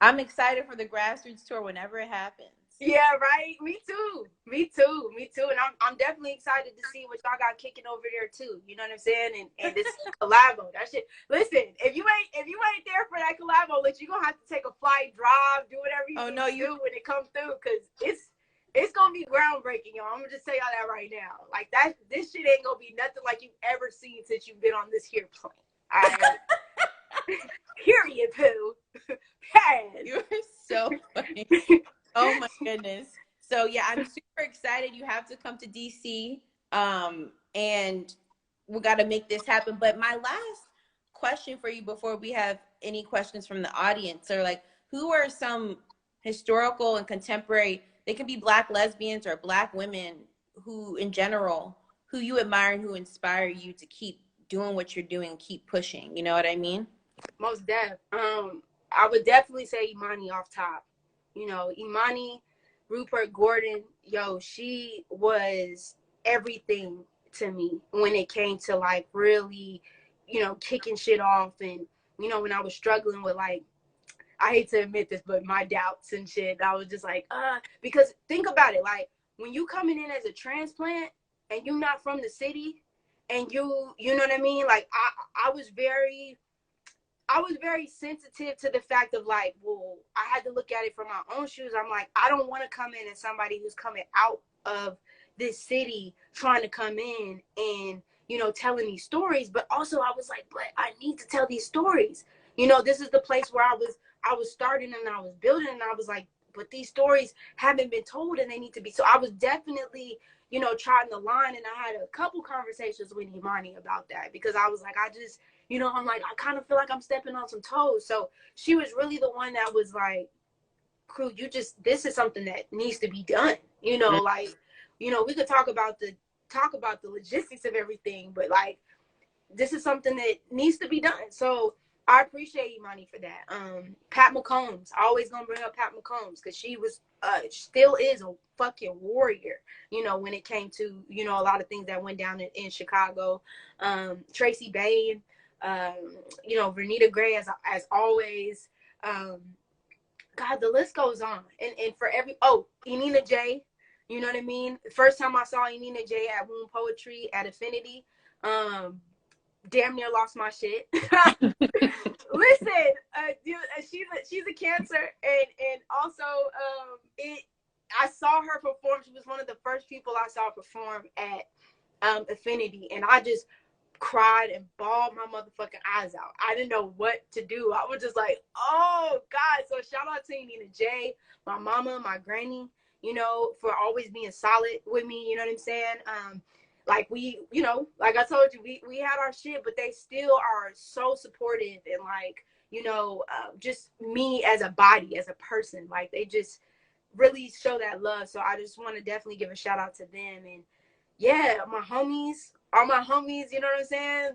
I'm excited for the grassroots tour whenever it happens. Yeah, right. Me too. And I'm definitely excited to see what y'all got kicking over there too. You know what I'm saying? And this collabo, that shit. Listen, if you ain't there for that collabo, you're gonna have to take a flight, drive, do whatever you do when it comes through, because it's gonna be groundbreaking, y'all. I'm gonna just tell y'all that right now. Like that, this shit ain't gonna be nothing like you've ever seen since you've been on this here plane. All right. Period, poo. You're so funny. Oh my goodness. So yeah, I'm super excited. You have to come to DC. And we got to make this happen. But my last question for you before we have any questions from the audience are like, who are some historical and contemporary, they can be Black lesbians or Black women who in general, who you admire and who inspire you to keep doing what you're doing, keep pushing. You know what I mean? Most def. I would definitely say Imani off top. Imani, Rupert Gordon, she was everything to me when it came to like really, kicking shit off. And, when I was struggling with like, I hate to admit this, but my doubts and shit, I was just like, because think about it. Like when you coming in as a transplant and you're not from the city and you know what I mean? Like I was very sensitive to the fact of like, well, I had to look at it from my own shoes. I'm like, I don't want to come in as somebody who's coming out of this city trying to come in and, telling these stories. But also I was like, but I need to tell these stories. This is the place where I was starting and I was building, and I was like, but these stories haven't been told and they need to be. So I was definitely, trying the line, and I had a couple conversations with Imani about that, because I was like, I'm like, I kind of feel like I'm stepping on some toes. So she was really the one that was like, Kru, this is something that needs to be done. You know, like, you know, we could talk about the logistics of everything, but like, this is something that needs to be done. So I appreciate Imani for that. Pat McCombs, I always gonna bring up Pat McCombs because she was, still is a fucking warrior, you know, when it came to, you know, a lot of things that went down in Chicago. Tracy Bain, you know, Vernita Gray, as always. God, the list goes on. And for Enina J, you know what I mean? First time I saw Enina J at Womb Poetry at Affinity, damn near lost my shit. Listen, she's a Cancer, and also I saw her perform. She was one of the first people I saw perform at Affinity, and I just cried and bawled my motherfucking eyes out. I didn't know what to do. I was just like, oh God. So shout out to Nina J, my mama, my granny, you know, for always being solid with me. You know what I'm saying? Like we, you know, like I told you, we had our shit, but they still are so supportive and like, you know, just me as a body, as a person, like they just really show that love. So I just want to definitely give a shout out to them. And yeah, my homies, all my homies, you know what I'm saying?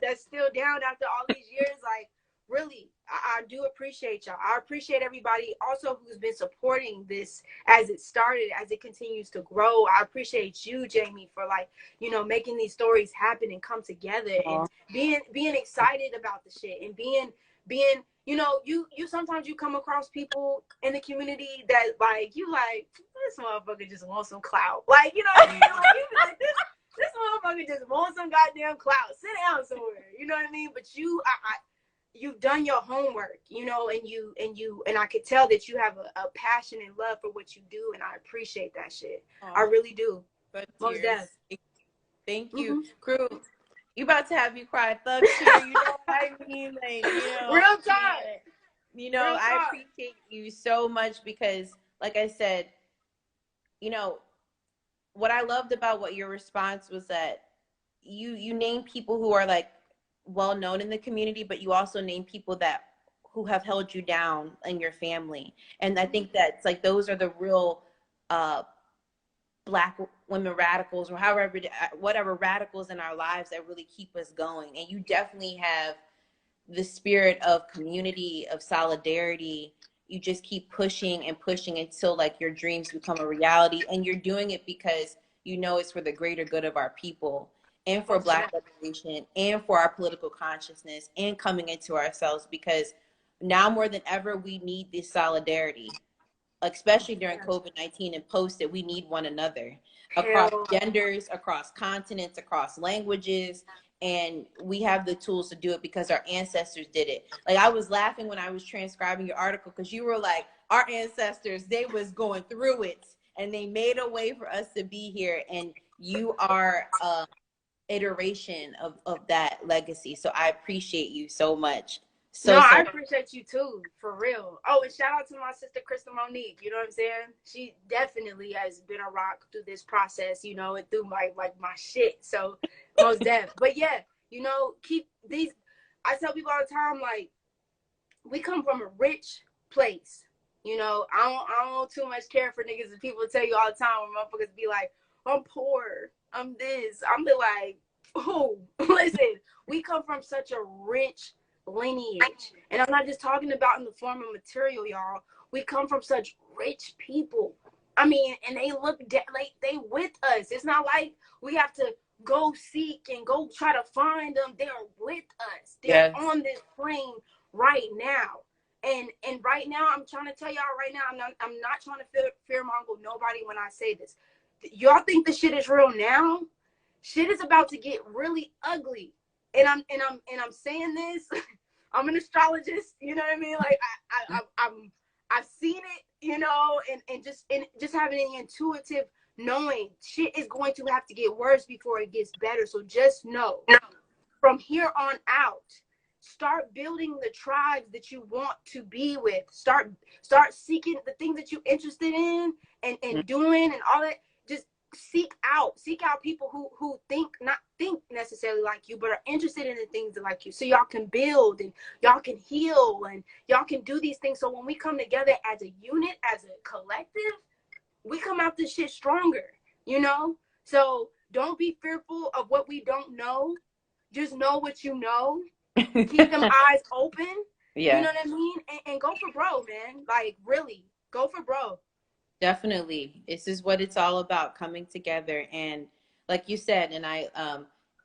That's still down after all these years. Like, really, I do appreciate y'all. I appreciate everybody also who's been supporting this as it started, as it continues to grow. I appreciate you, Jamie, for like, you know, making these stories happen and come together and being excited about the shit and being, you know, you sometimes you come across people in the community that like, you like, this motherfucker just wants some clout. Like, you know what I mean? Like, you be like, this motherfucker just wants some goddamn clout. Sit down somewhere. You know what I mean? But you've done your homework, you know, and I could tell that you have a passion and love for what you do, and I appreciate that shit. I really do. Most definitely. Thank you. Kru, you about to have me cry. Thug cheer, you know what I mean? Like, you know, real talk. You know, I appreciate you so much because, like I said, you know, what I loved about what your response was that you named people who are like well known in the community, but you also name people who have held you down in your family. And I think that's like those are the real Black women radicals, or whatever radicals in our lives that really keep us going. And you definitely have the spirit of community, of solidarity. You just keep pushing and pushing until like your dreams become a reality, and you're doing it because you know it's for the greater good of our people and for Black liberation and for our political consciousness and coming into ourselves, because now more than ever we need this solidarity, especially during COVID-19 and post it. We need one another across genders, across continents, across languages. And we have the tools to do it because our ancestors did it. Like, I was laughing when I was transcribing your article because you were like, our ancestors, they was going through it and they made a way for us to be here. And you are iteration of that legacy. So I appreciate you so much. I appreciate you too, for real. Oh, and shout out to my sister Krista Monique. You know what I'm saying? She definitely has been a rock through this process, you know, and through my shit. So most def. But yeah, you know, keep these. I tell people all the time, like, we come from a rich place. You know, I don't too much care for niggas, and people tell you all the time when motherfuckers be like, I'm poor, I'm this. I'm be like, oh, listen, we come from such a rich lineage, and I'm not just talking about in the form of material, y'all. We come from such rich people. I mean, and they look like they with us. It's not like we have to go seek and go try to find them. They're with us. They're on this plane right now. And right now, I'm trying to tell y'all right now, I'm not trying to fearmonger nobody when I say this. Y'all think the shit is real now? Shit is about to get really ugly. And I'm saying this. I'm an astrologist, you know what I mean? Like, I've seen it, you know, and just having an intuitive knowing shit is going to have to get worse before it gets better. So just know, from here on out, start building the tribes that you want to be with. Start seeking the things that you're interested in and doing and all that. Just seek out people who not think necessarily like you, but are interested in the things like you, so y'all can build and y'all can heal and y'all can do these things. So when we come together as a unit, as a collective, we come out this shit stronger, you know? So don't be fearful of what we don't know. Just know what you know. Keep them eyes open. Yeah. You know what I mean? And go for bro, man. Like, really, go for bro. Definitely. This is what it's all about, coming together. And like you said, and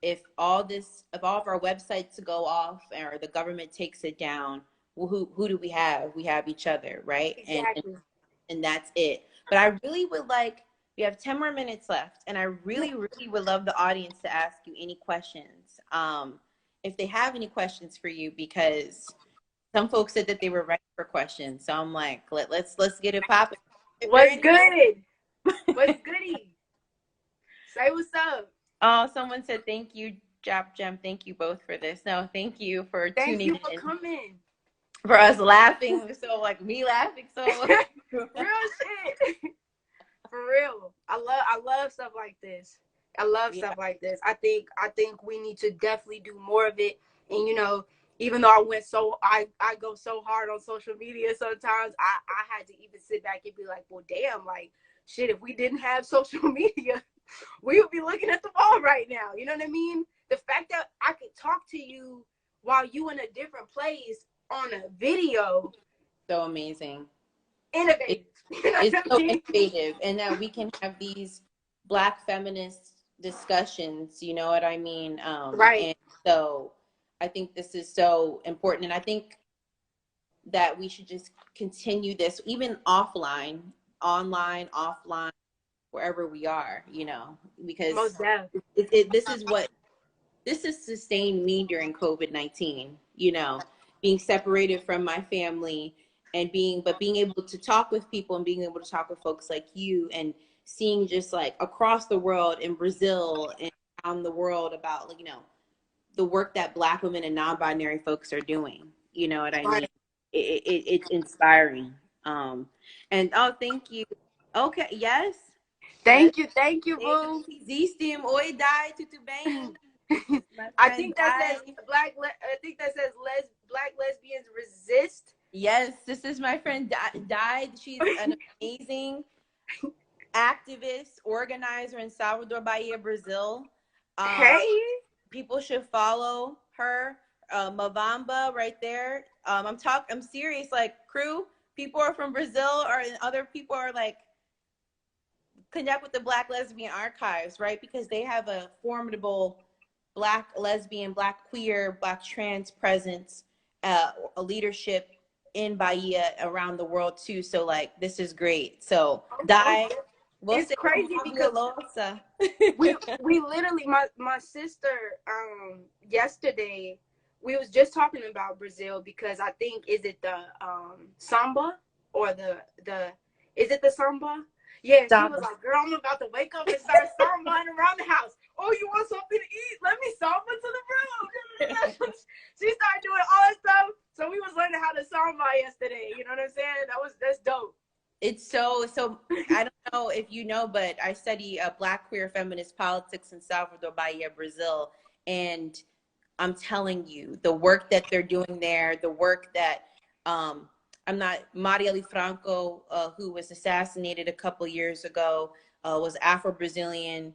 if all of our websites go off or the government takes it down, well, who do we have? We have each other, right? Exactly. And that's it. But I really would like, we have 10 more minutes left, and I really, really would love the audience to ask you any questions. If they have any questions for you, because some folks said that they were ready for questions. So I'm like, let's get it popping. What's good? What's goody? Say what's up. Oh, someone said thank you, Jap Gem. Thank you both for this. No, thank you for tuning in. Thank you for coming. For us laughing. So like me laughing. So real shit. For real. I love stuff like this. I love stuff like this. I think we need to definitely do more of it. And you know, even though I go so hard on social media sometimes, I had to even sit back and be like, well, damn, like, shit, if we didn't have social media, we would be looking at the wall right now. You know what I mean? The fact that I could talk to you while you in a different place on a video. So amazing. Innovative. It's so innovative. And that we can have these Black feminist discussions, you know what I mean? Right. And so I think this is so important. And I think that we should just continue this, even offline, online, offline, wherever we are, you know, because this has sustained me during COVID-19, you know, being separated from my family and being able to talk with people and being able to talk with folks like you and seeing just like across the world, in Brazil and around the world, about, like, you know, the work that Black women and non-binary folks are doing. You know what I mean? It's inspiring. And oh, thank you. Okay, yes. Thank you, boo. Existem. Oi, Dai, tudo bem? I think that says Black Lesbians Resist. Yes, this is my friend Dai. She's an amazing activist, organizer in Salvador, Bahia, Brazil. Hey, people should follow her. Mavamba right there. I'm serious. Like, Kru, people are from Brazil, or other people are like, connect with the Black Lesbian Archives, right? Because they have a formidable Black lesbian, Black queer, Black trans presence, a leadership in Bahia, around the world too. So like, this is great. So Dai, it's crazy because we literally, my sister, yesterday, we was just talking about Brazil, because I think, is it the samba or the is it the samba? Yeah, she was like, girl, I'm about to wake up and start sambaing around the house. Oh, you want something to eat? Let me samba to the room. She started doing all that stuff. So we was learning how to samba yesterday. You know what I'm saying? That's dope. It's so I don't know if you know, but I study Black queer feminist politics in Salvador, Bahia, Brazil. And I'm telling you, the work that they're doing there, the work that Marielle Franco, who was assassinated a couple years ago, was Afro-Brazilian,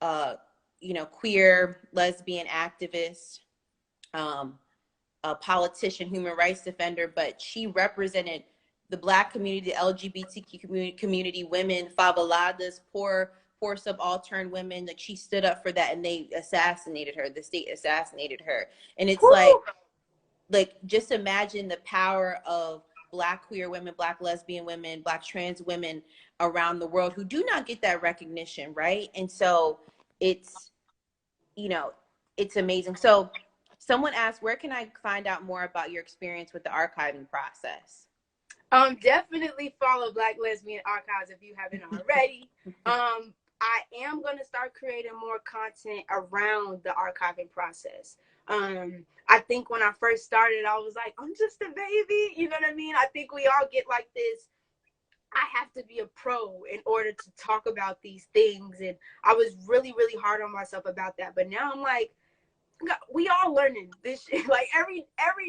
you know, queer, lesbian activist, a politician, human rights defender, but she represented the Black community, the LGBTQ community, women, faveladas, poor subaltern women. Like, she stood up for that, and they assassinated her. The state assassinated her. And it's like, just imagine the power of Black queer women, Black lesbian women, Black trans women around the world who do not get that recognition, right? And so it's, you know, it's amazing. So someone asked, where can I find out more about your experience with the archiving process? Definitely follow Black Lesbian Archives if you haven't already. I am going to start creating more content around the archiving process. I think when I first started, I was like, I'm just a baby. You know what I mean? I think we all get like this. I have to be a pro in order to talk about these things. And I was really, really hard on myself about that. But now I'm like, we all learning this shit. Like every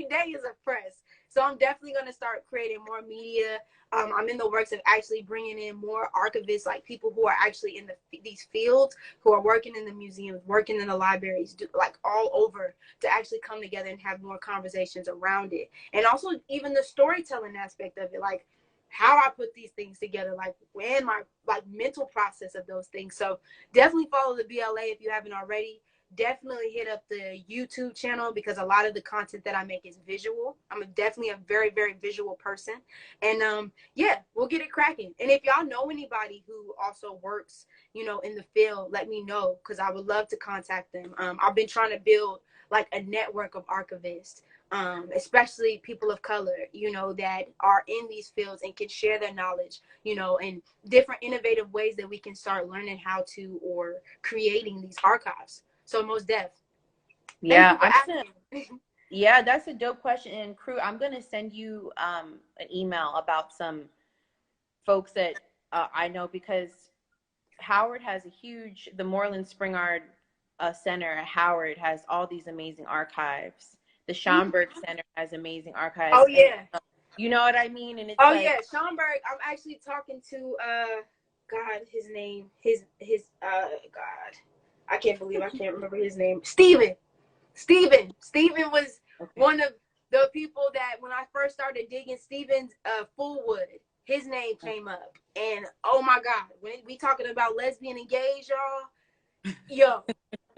day is a press. So I'm definitely going to start creating more media. I'm in the works of actually bringing in more archivists, like people who are actually in these fields, who are working in the museums, working in the libraries, like all over, to actually come together and have more conversations around it. And also even the storytelling aspect of it, like how I put these things together, like when my like mental process of those things. So definitely follow the BLA if you haven't already. Definitely hit up the YouTube channel, because a lot of the content that I make is visual. I'm definitely a very, very visual person. And yeah, we'll get it cracking. And if y'all know anybody who also works, you know, in the field, let me know, because I would love to contact them. I've been trying to build like a network of archivists, especially people of color, you know, that are in these fields and can share their knowledge, you know, and different innovative ways that we can start learning how to, or creating these archives. So most def. Yeah, yeah, that's a dope question. And Kru, I'm gonna send you an email about some folks that I know, because Howard has a huge, the Moreland Springard Center at Howard has all these amazing archives. The Schomburg Center has amazing archives. Oh yeah. And, you know what I mean? And it's Oh like, yeah, Schomburg. I'm actually talking to God, his name, his God. I can't believe I can't remember his name. Steven was one of the people that when I first started digging Steven's Fullwood, his name came up. And oh my God, when we talking about lesbian and gays, y'all, yo,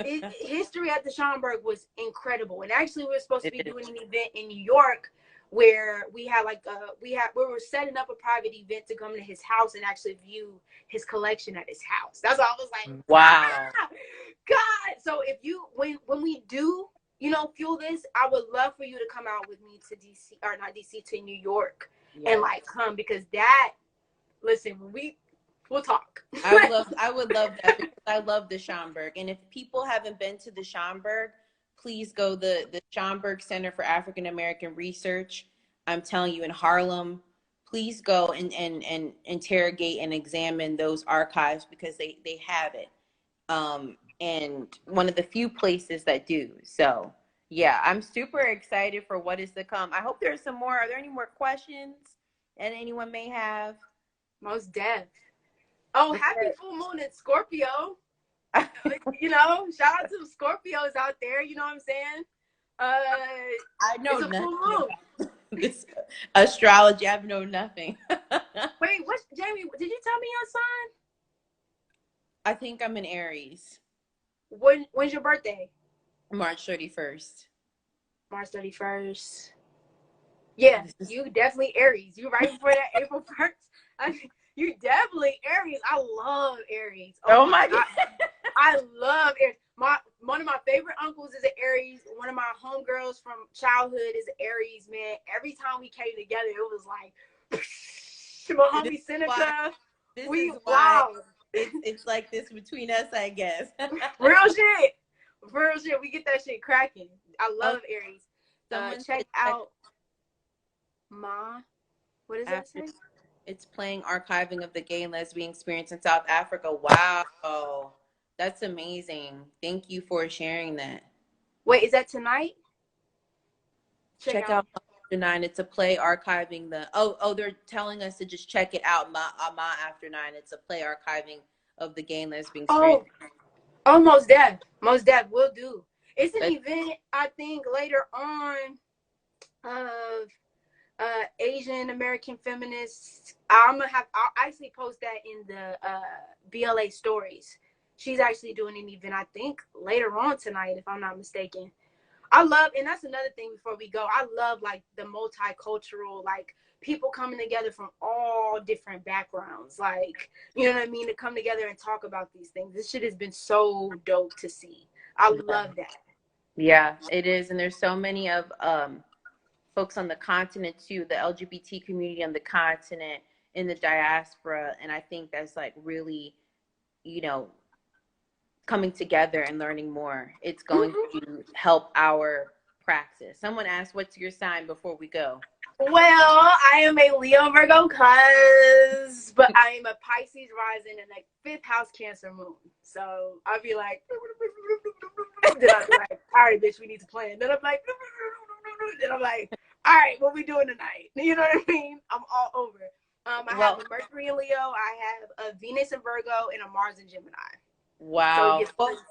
history at the Schomburg was incredible. And actually we were supposed to be doing an event in New York where we had like we were setting up a private event to come to his house and actually view his collection at his house. That's why I was like, wow. God. So if you when we do, you know, fuel this, I would love for you to come out with me to DC, or not DC, to New York. Yes. And like come, because that, listen, we'll talk. I would love that, because I love the Schomburg. And if people haven't been to the Schomburg, please go. The Schomburg Center for African American Research, I'm telling you, in Harlem, please go and interrogate and examine those archives, because they have it. And one of the few places that do. So yeah, I'm super excited for what is to come. I hope there's some more. Are there any more questions that anyone may have? Most def. Oh, happy full moon in Scorpio. You know, shout out to the Scorpios out there. You know what I'm saying? I know it's a full moon. This astrology, I've known nothing. Wait, what, Jamie? Did you tell me your sign? I think I'm in Aries. When's your birthday? March 31st. March 31st. Yeah, you definitely Aries. You right before that April 1st. You definitely Aries. I love Aries. Oh my God. I love Aries. One of my favorite uncles is an Aries. One of my homegirls from childhood is an Aries, man. Every time we came together, it was like my homie Seneca. Wow. It's like this between us, I guess. Real shit. We get that shit cracking. I love Aries. Check out what does that say? It's playing archiving of the gay and lesbian experience in South Africa. Wow. That's amazing. Thank you for sharing that. Wait, is that tonight? Check out After 9. It's a play archiving the they're telling us to just check it out. Ma After 9. It's a play archiving of the gay and lesbian experience. Oh, most def. Will do. It's an event, I think, later on of Asian American feminists. I'll actually post that in the BLA stories. She's actually doing an event, I think, later on tonight, if I'm not mistaken. I love, and that's another thing before we go, I love like the multicultural, like people coming together from all different backgrounds, like, you know what I mean, to come together and talk about these things. This shit has been so dope to see. I love that. Yeah, it is. And there's so many of folks on the continent too, the LGBT community on the continent, in the diaspora. And I think that's like really, you know, coming together and learning more. It's going to help our praxis. Someone asked, what's your sign, before we go? Well, I am a Leo Virgo cuz, but I am a Pisces rising and a fifth house Cancer moon. So I'll be like, then I'll be like, all right, bitch, we need to plan. Then I'm like, then I'm like, all right, what we doing tonight? You know what I mean? I'm all over. I have Well, a Mercury in Leo, I have a Venus in Virgo, and a Mars in Gemini. So it wow. gets Well, crazy.